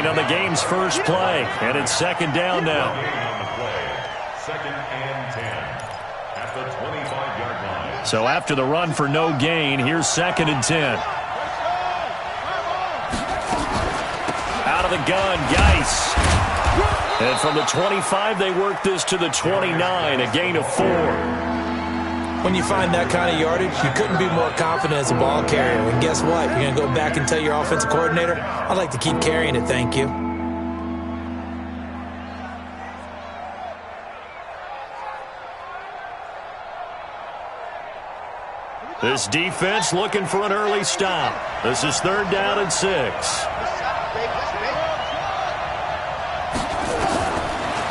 Waiting on the game's first play, and it's second down now. Second and 10 at the 25-yard line. So after the run for no gain, here's second and 10. Out of the gun, Geis. And from the 25, they work this to the 29, a gain of 4. When you find that kind of yardage, you couldn't be more confident as a ball carrier. And guess what? You're going to go back and tell your offensive coordinator, I'd like to keep carrying it, thank you. This defense looking for an early stop. This is third down and 6.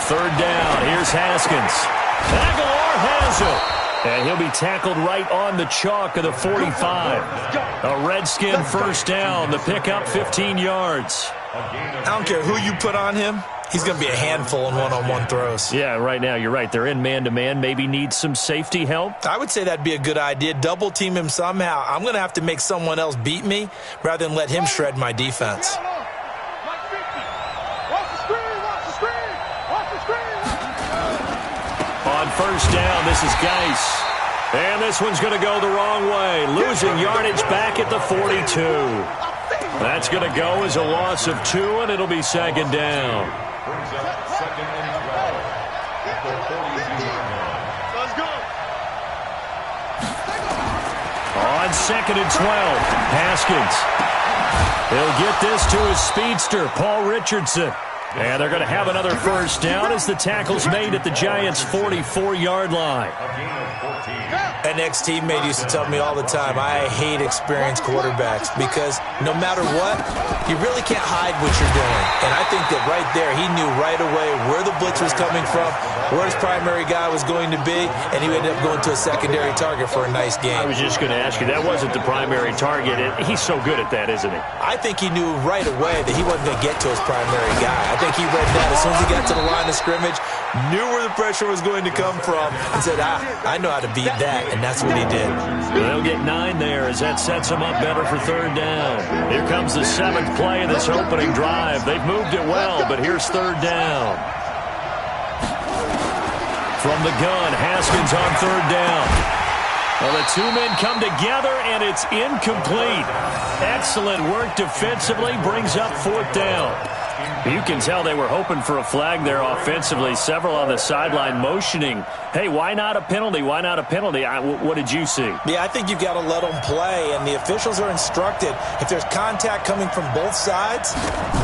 Third down, here's Haskins. Aguilar has it. And he'll be tackled right on the chalk of the 45. A Redskin first down. The pickup 15 yards. I don't care who you put on him. He's going to be a handful in one-on-one throws. Yeah, right now, you're right. They're in man-to-man. Maybe need some safety help. I would say that'd be a good idea. Double team him somehow. I'm going to have to make someone else beat me rather than let him shred my defense. On first down, this is Geis. And this one's going to go the wrong way. Losing yardage back at the 42. That's going to go as a loss of 2, and it'll be second down. Brings up second and 12 at the 42-yard line. Let's go. On second and 12, Haskins. He'll get this to his speedster, Paul Richardson. And they're going to have another first down as the tackle's made at the Giants' 44-yard line. An ex-teammate used to tell me all the time, I hate experienced quarterbacks because no matter what, you really can't hide what you're doing. And I think that right there, he knew right away where the blitz was coming from, where his primary guy was going to be, and he ended up going to a secondary target for a nice game. I was just going to ask you, that wasn't the primary target. He's so good at that, isn't he? I think he knew right away that he wasn't going to get to his primary guy. I think he read that as soon as he got to the line of scrimmage, knew where the pressure was going to come from, and said, I know how to beat that, and that's what he did. They'll get 9 there as that sets them up better for third down. Here comes the 7th play of this opening drive. They've moved it well, but here's third down. From the gun, Haskins on third down. Well, the 2 men come together, and it's incomplete. Excellent work defensively, brings up fourth down. You can tell they were hoping for a flag there offensively. Several on the sideline motioning, hey, why not a penalty? Why not a penalty? What did you see? Yeah, I think you've got to let them play, and the officials are instructed. If there's contact coming from both sides,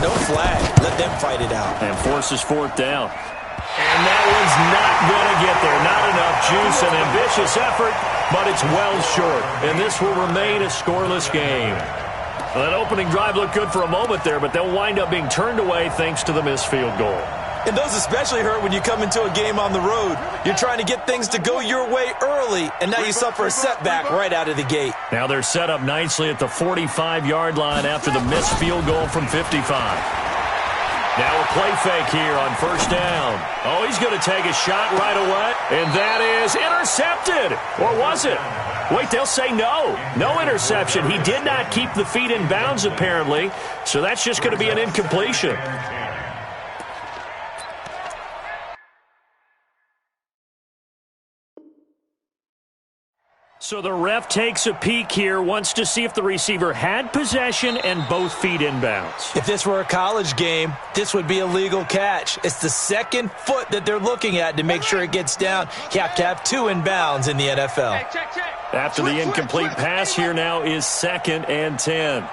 no flag. Let them fight it out. And forces fourth down. And that one's not going to get there. Not enough juice, an ambitious effort, but it's well short. And this will remain a scoreless game. Well, that opening drive looked good for a moment there, but they'll wind up being turned away thanks to the missed field goal. And those especially hurt when you come into a game on the road. You're trying to get things to go your way early, and now you suffer a setback right out of the gate. Now they're set up nicely at the 45-yard line after the missed field goal from 55. Now a play fake here on first down. Oh, he's going to take a shot right away, and that is intercepted. Or was it? Wait, they'll say no. No interception. He did not keep the feet in bounds, apparently, so that's just going to be an incompletion. So the ref takes a peek here, wants to see if the receiver had possession and both feet inbounds. If this were a college game, this would be a legal catch. It's the second foot that they're looking at to make sure it gets down. You have to have 2 inbounds in the NFL. After the incomplete pass, here now is second and 10. On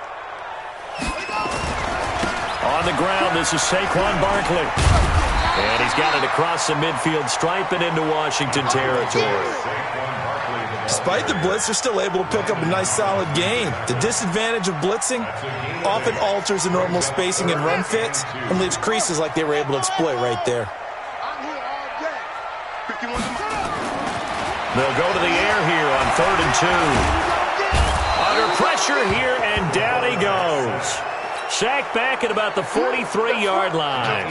the ground, this is Saquon Barkley. And he's got it across the midfield stripe and into Washington territory. Despite the blitz, they're still able to pick up a nice solid gain. The disadvantage of blitzing often alters the normal spacing and run fits and leaves creases like they were able to exploit right there. They'll go to the air here on 3rd and 2. Under pressure here, and down he goes. Sacked back at about the 43-yard line.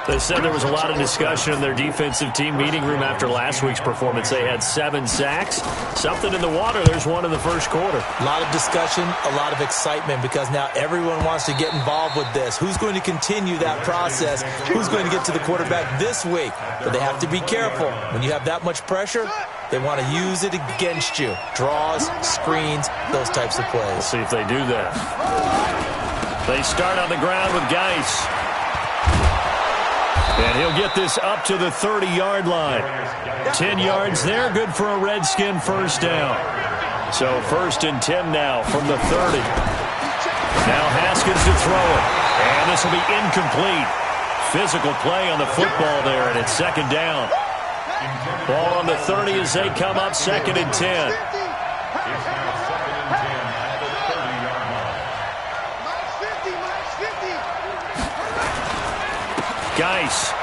They said there was a lot of discussion in their defensive team meeting room after last week's performance. They had 7 sacks. Something in the water. There's one in the first quarter. A lot of discussion, a lot of excitement, because now everyone wants to get involved with this. Who's going to continue that process? Who's going to get to the quarterback this week? But they have to be careful. When you have that much pressure, they want to use it against you. Draws, screens, those types of plays. We'll see if they do that. They start on the ground with Geis. And he'll get this up to the 30-yard line. 10 yards there, good for a Redskin first down. So 1st and 10 now from the 30. Now Haskins to throw it. And this will be incomplete. Physical play on the football there, and it's 2nd down. Ball on the 30 as they come up, 2nd and 10. Geis.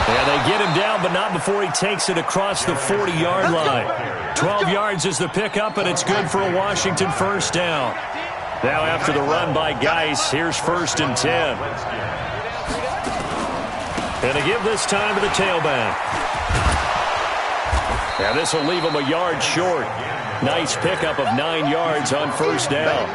And they get him down, but not before he takes it across the 40-yard line. 12 yards is the pickup, and it's good for a Washington first down. Now after the run by Geis, here's 1st and 10. And they give this time to the tailback. And this will leave him a yard short. Nice pickup of 9 yards on first down.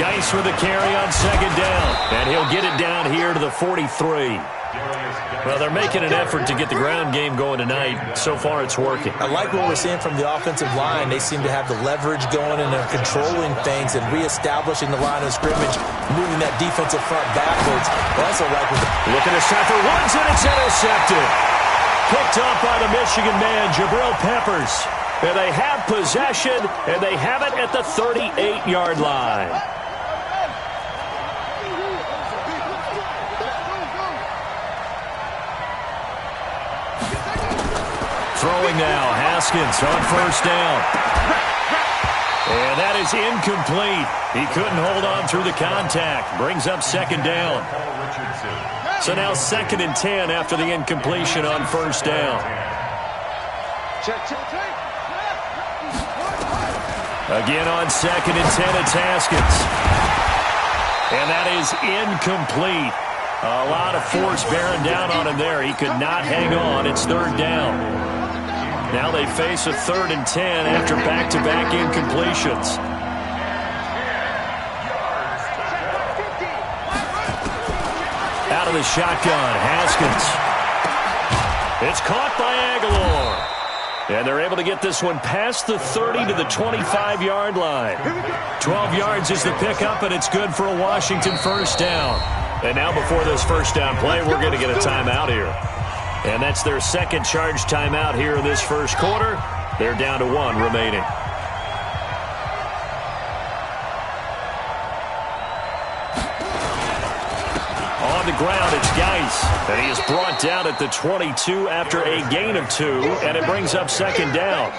Geis with a carry on 2nd down. And he'll get it down here to the 43. Well, they're making an effort to get the ground game going tonight. So far, it's working. I like what we're seeing from the offensive line. They seem to have the leverage going, and they're controlling things and reestablishing the line of scrimmage, moving that defensive front backwards. I also like what looking to start for runs, and it's intercepted. Picked up by the Michigan man, Jabril Peppers. And they have possession, and they have it at the 38-yard line. Throwing now, Haskins on first down. And that is incomplete. He couldn't hold on through the contact. Brings up 2nd down. So now 2nd and 10 after the incompletion on first down. Again on 2nd and 10, it's Haskins. And that is incomplete. A lot of force bearing down on him there. He could not hang on. It's 3rd down. Now they face a 3rd and 10 after back-to-back incompletions. Out of the shotgun, Haskins. It's caught by Aguilar. And they're able to get this one past the 30 to the 25-yard line. 12 yards is the pickup, and it's good for a Washington first down. And now before this first down play, we're going to get a timeout here. And that's their 2nd charge timeout here in this first quarter. They're down to 1 remaining. On the ground, it's Geis. And he is brought down at the 22 after a gain of 2, and it brings up 2nd down.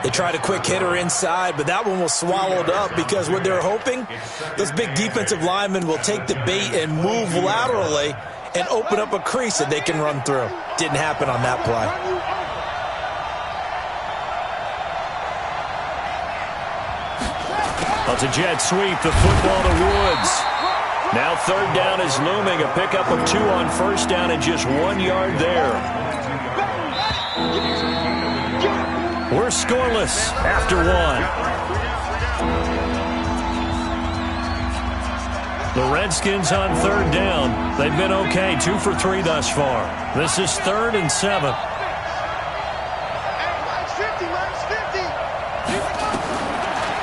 They tried a quick hitter inside, but that one was swallowed up because what they're hoping, those big defensive linemen will take the bait and move laterally and open up a crease that they can run through. Didn't happen on that play. Well, it's a jet sweep, the football to Woods. Now 3rd down is looming, a pickup of 2 on first down and just 1 yard there. We're scoreless after 1. The Redskins on 3rd down. They've been okay, 2 for 3 thus far. This is 3rd and 7.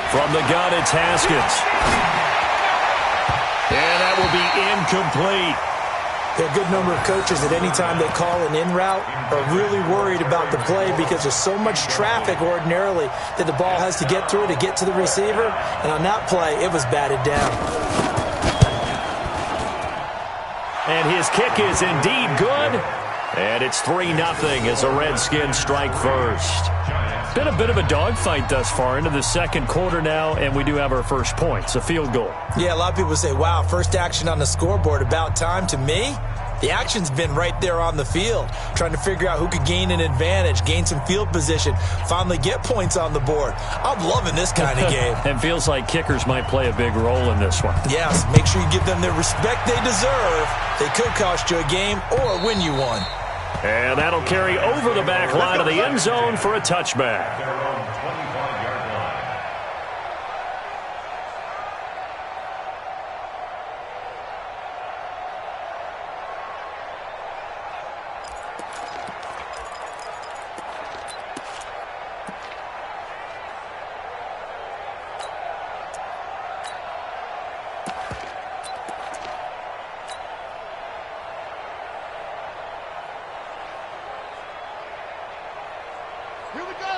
From the gun, it's Haskins. And that will be incomplete. There are a good number of coaches that any time they call an in route are really worried about the play because there's so much traffic ordinarily that the ball has to get through to get to the receiver. And on that play, it was batted down. And his kick is indeed good. And it's 3-0 as the Redskins strike first. Been a bit of a dogfight thus far into the 2nd quarter now, and we do have our first points, a field goal. Yeah, a lot of people say, wow, first action on the scoreboard, about time. To me, The action's been right there on the field, trying to figure out who could gain an advantage, gain some field position, finally get points on the board. I'm loving this kind of game. And feels like kickers might play a big role in this one. Yes, make sure you give them the respect they deserve. They could cost you a game or win you one. And that'll carry over the back line of the end zone for a touchback. They're on 25-yard line.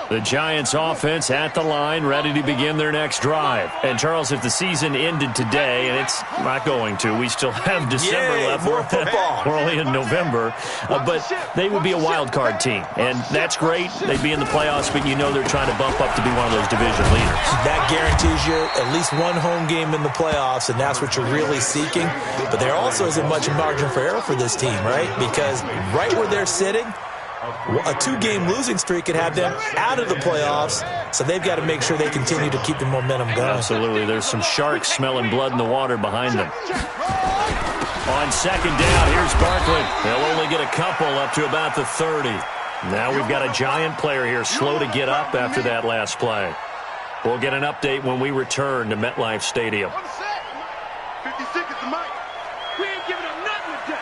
The Giants offense at the line, ready to begin their next drive. And, Charles, if the season ended today, and it's not going to, we still have December left. More football. We're only in November. But they would be a wild card team. And that's great. They'd be in the playoffs, but you know they're trying to bump up to be one of those division leaders. That guarantees you at least one home game in the playoffs, and that's what you're really seeking. But there also isn't much margin for error for this team, right? Because right where they're sitting, a 2-game losing streak could have them out of the playoffs, so they've got to make sure they continue to keep the momentum going. Absolutely. There's some sharks smelling blood in the water behind them. On second down, here's Barkley. They'll only get a couple up to about the 30. Now we've got a Giant player here slow to get up after that last play. We'll get an update when we return to MetLife Stadium. 50 seconds to Mike. We ain't giving up nothing today.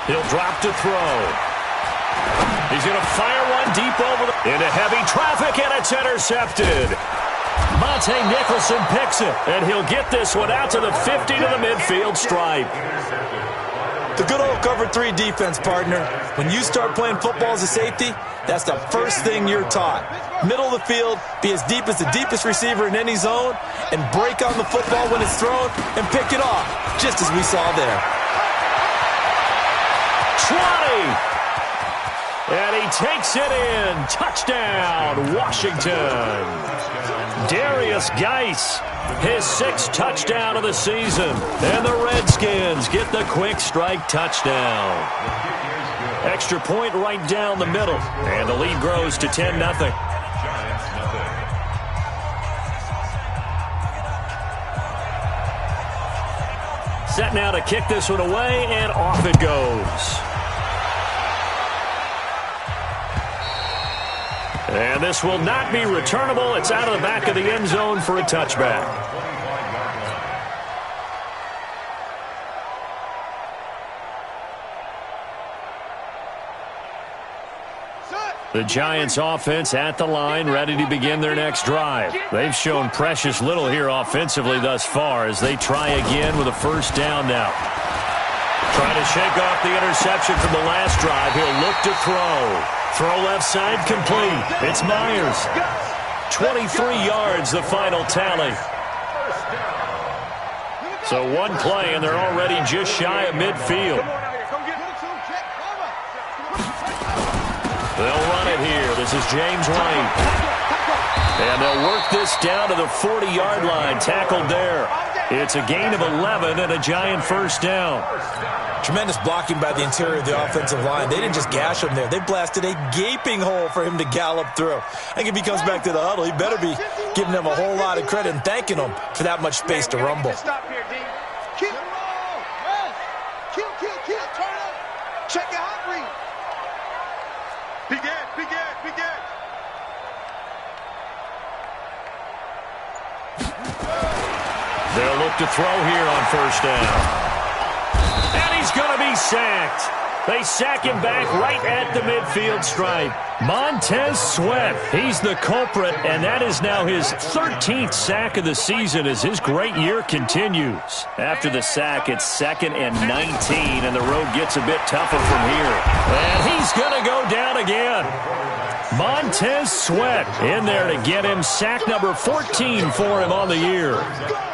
He'll drop to throw. He's going to fire one deep over into heavy traffic, and it's intercepted. Monte Nicholson picks it, and he'll get this one out to the 50 to the midfield stripe. The good old cover 3 defense, partner. When you start playing football as a safety, that's the first thing you're taught. Middle of the field, be as deep as the deepest receiver in any zone, and break on the football when it's thrown and pick it off, just as we saw there. 20. And he takes it in. Touchdown, Washington. Darius Geis, his 6th touchdown of the season. And the Redskins get the quick strike touchdown. Extra point right down the middle. And the lead grows to 10-0. Set now to kick this one away, and off it goes. And this will not be returnable. It's out of the back of the end zone for a touchback. The Giants offense at the line, ready to begin their next drive. They've shown precious little here offensively thus far as they try again with a first down now. Trying to shake off the interception from the last drive. He'll look to throw. Throw left side complete. It's Myers. 23 yards, the final tally. So one play, and they're already just shy of midfield. They'll run it here. This is James White. And they'll work this down to the 40-yard line. Tackled there. It's a gain of 11 and a Giant first down. Tremendous blocking by the interior of the offensive line. They didn't just gash him there. They blasted a gaping hole for him to gallop through. I think if he comes back to the huddle, he better be giving them a whole lot of credit and thanking them for that much space to rumble. Stop here, D. Kill. Turn up. Check your hot read. Begin. They'll look to throw here on first down. And he's going to be sacked. They sack him back right at the midfield stripe. Montez Sweat, he's the culprit, and that is now his 13th sack of the season as his great year continues. After the sack, it's 2nd and 19, and the road gets a bit tougher from here. And he's going to go down again. Montez Sweat in there to get him sack number 14 for him on the year.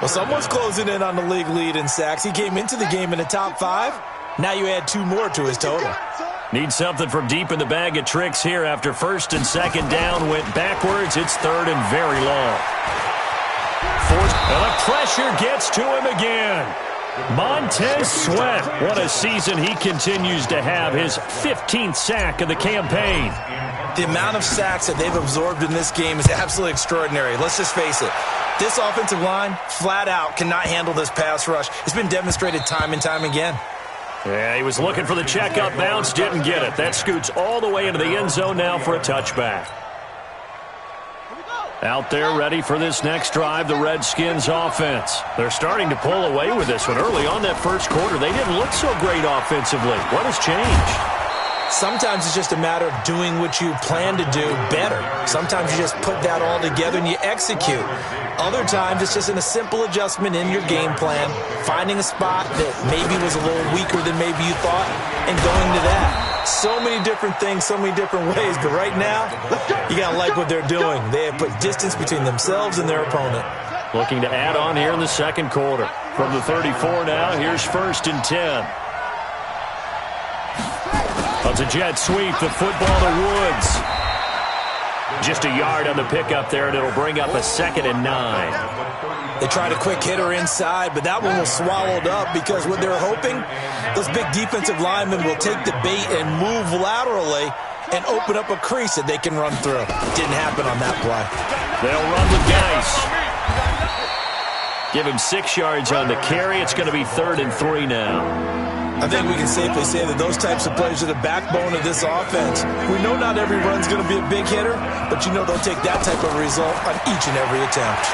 Well, someone's closing in on the league lead in sacks. He came into the game in the top 5. Now you add 2 more to his total. Need something from deep in the bag of tricks here after 1st and 2nd down. Went backwards. It's 3rd and very long. 4th, and the pressure gets to him again. Montez Sweat, what a season he continues to have, his 15th sack of the campaign. The amount of sacks that they've absorbed in this game is absolutely extraordinary. Let's just face it. This offensive line, flat out, cannot handle this pass rush. It's been demonstrated time and time again. Yeah, he was looking for the checkup bounce, didn't get it. That scoots all the way into the end zone now for a touchback. Out there ready for this next drive, the Redskins offense. They're starting to pull away with this one. Early on that first quarter, they didn't look so great offensively. What has changed? Sometimes it's just a matter of doing what you plan to do better. Sometimes you just put that all together and you execute. Other times it's just in a simple adjustment in your game plan, finding a spot that maybe was a little weaker than maybe you thought, and going to that. So many different things, so many different ways, but right now, you got to like what they're doing. They have put distance between themselves and their opponent. Looking to add on here in the second quarter. From the 34 now, here's 1st and 10. It's a jet sweep, the football to Woods. Just a yard on the pickup there, and it'll bring up a 2nd and 9. They tried a quick hitter inside, but that one was swallowed up because what they're hoping, those big defensive linemen will take the bait and move laterally and open up a crease that they can run through. Didn't happen on that play. They'll run with Geis. Give him 6 yards on the carry. It's going to be 3rd and 3 now. I think we can safely say that those types of plays are the backbone of this offense. We know not every run's going to be a big hitter, but you know they'll take that type of result on each and every attempt.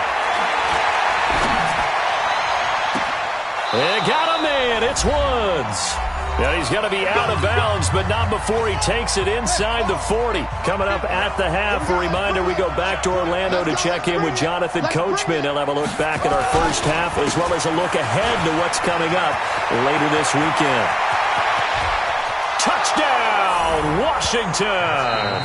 They got a man. It's Woods. Yeah, he's going to be out of bounds, but not before he takes it inside the 40. Coming up at the half, a reminder, we go back to Orlando to check in with Jonathan Coachman. He'll have a look back at our first half, as well as a look ahead to what's coming up later this weekend. Touchdown, Washington!